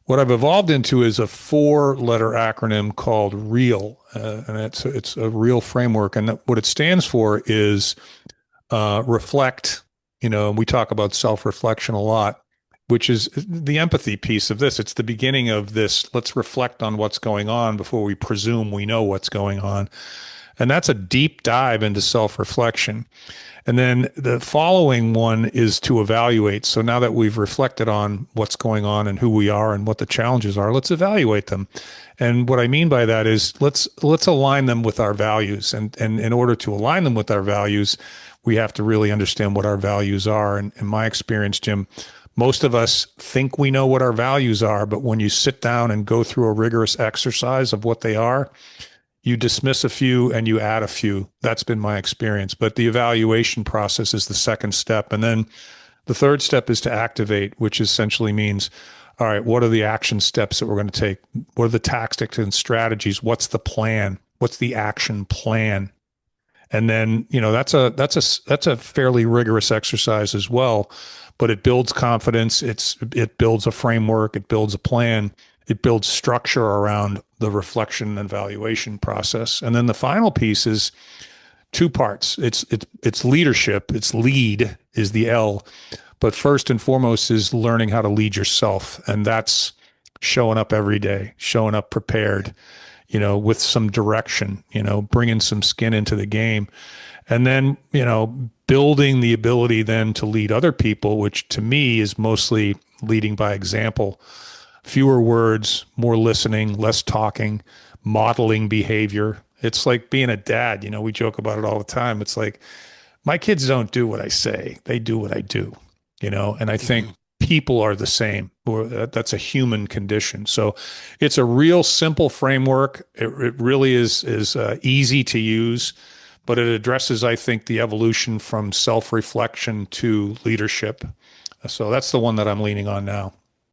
What I've evolved into is a four-letter acronym called R.E.A.L, and it's a real framework. And what it stands for is reflect. And we talk about self-reflection a lot, which is the empathy piece of this. It's the beginning of this. Let's reflect on what's going on before we presume we know what's going on. And that's a deep dive into self-reflection. And then the following one is to evaluate. So now that we've reflected on what's going on and who we are and what the challenges are, let's evaluate them. And what I mean by that is let's align them with our values. And in order to align them with our values, we have to really understand what our values are. And in my experience, Jim, most of us think we know what our values are, but when you sit down and go through a rigorous exercise of what they are, you dismiss a few and you add a few. That's been my experience. But the evaluation process is the second step. And then the third step is to activate, which essentially means, all right, what are the action steps that we're going to take? What are the tactics and strategies? What's the plan? What's the action plan? And then, that's a fairly rigorous exercise as well, but it builds confidence. It builds a framework. It builds a plan. It builds structure around the reflection and evaluation process. And then the final piece is two parts. It's leadership. It's lead is the L, but first and foremost is learning how to lead yourself, and that's showing up every day, showing up prepared, with some direction, bringing some skin into the game, and then building the ability then to lead other people, which to me is mostly leading by example. Fewer words, more listening, less talking, modeling behavior. It's like being a dad. We joke about it all the time. It's like my kids don't do what I say. They do what I do, and I think people are the same, or that's a human condition. So it's a real simple framework. It really is easy to use, but it addresses, I think, the evolution from self-reflection to leadership. So that's the one that I'm leaning on now.